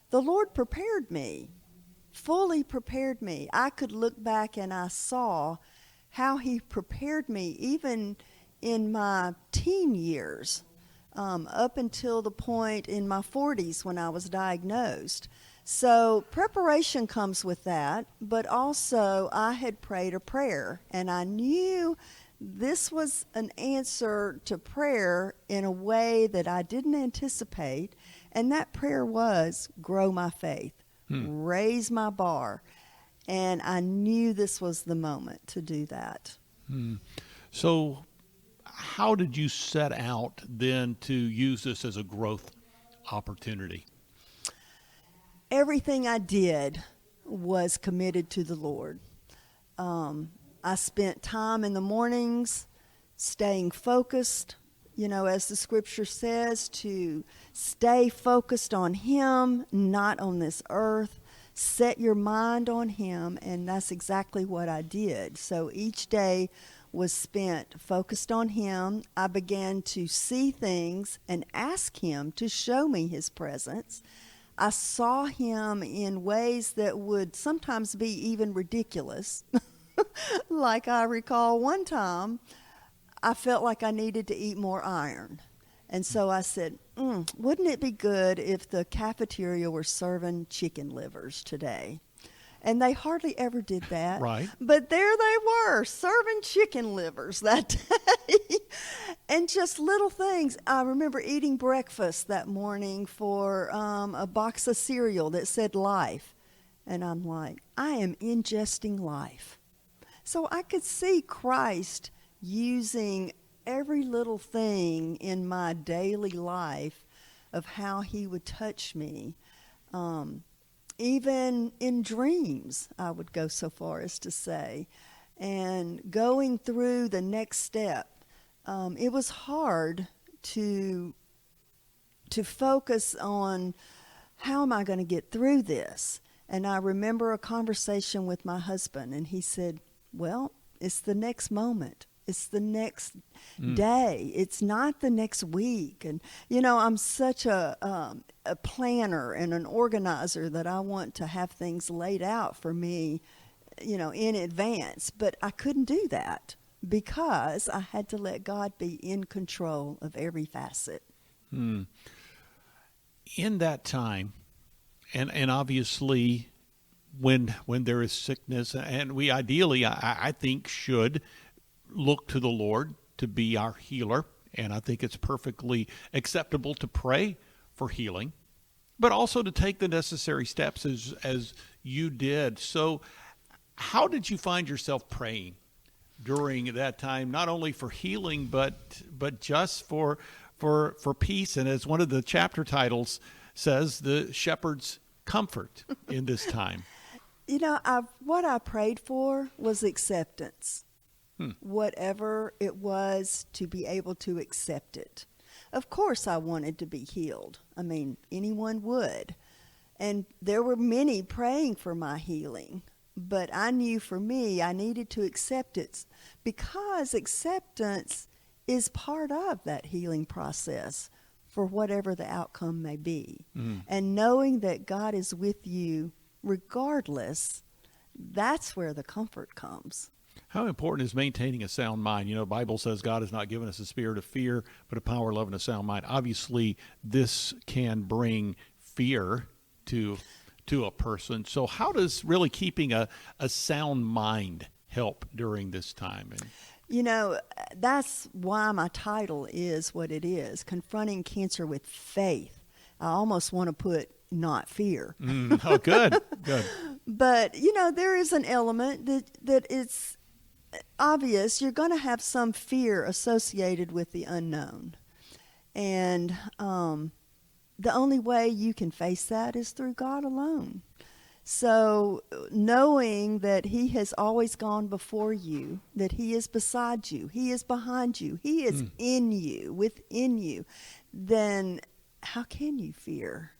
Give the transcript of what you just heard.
the Lord prepared me, fully prepared me. I could look back and I saw how he prepared me even in my teen years, up until the point in my 40s when I was diagnosed. So preparation comes with that, but also I had prayed a prayer, and I knew this was an answer to prayer in a way that I didn't anticipate, and that prayer was grow my faith, raise my bar, and I knew this was the moment to do that. So how did you set out then to use this as a growth opportunity? Everything I did was committed to the Lord. I spent time in the mornings staying focused, as the scripture says, to stay focused on him, not on this earth. Set your mind on him, and that's exactly what I did. So each day was spent focused on him. I began to see things and ask him to show me his presence. I saw him in ways that would sometimes be even ridiculous. Like I recall one time, I felt like I needed to eat more iron. And so I said, wouldn't it be good if the cafeteria were serving chicken livers today? And they hardly ever did that. Right. But there they were, serving chicken livers that day. And just little things. I remember eating breakfast that morning for a box of cereal that said life. And I'm like, I am ingesting life. So I could see Christ using every little thing in my daily life of how he would touch me. Even in dreams, I would go so far as to say. And going through the next step, it was hard to focus on how am I going to get through this. And I remember a conversation with my husband, and he said, well, it's the next moment. It's the next day. It's not the next week. And, I'm such a planner and an organizer that I want to have things laid out for me, in advance. But I couldn't do that because I had to let God be in control of every facet. In that time, and obviously when there is sickness, and we ideally, I think, should look to the Lord to be our healer, and I think it's perfectly acceptable to pray for healing, but also to take the necessary steps as you did. So how did you find yourself praying during that time, not only for healing, but just for peace, and as one of the chapter titles says, the shepherd's comfort in this time? What I prayed for was acceptance. Whatever it was, to be able to accept it. Of course I wanted to be healed. I mean, anyone would. And there were many praying for my healing. But I knew for me, I needed to accept it, because acceptance is part of that healing process for whatever the outcome may be. And knowing that God is with you regardless, that's where the comfort comes. How important is maintaining a sound mind? The Bible says God has not given us a spirit of fear, but a power, love, and a sound mind. Obviously, this can bring fear to a person. So how does really keeping a sound mind help during this time? That's why my title is what it is, Confronting Cancer with Faith. I almost want to put not fear. Oh, good. But, there is an element that it's obvious. You're going to have some fear associated with the unknown. And the only way you can face that is through God alone. So knowing that he has always gone before you, that he is beside you, he is behind you, he is in you, within you, then how can you fear?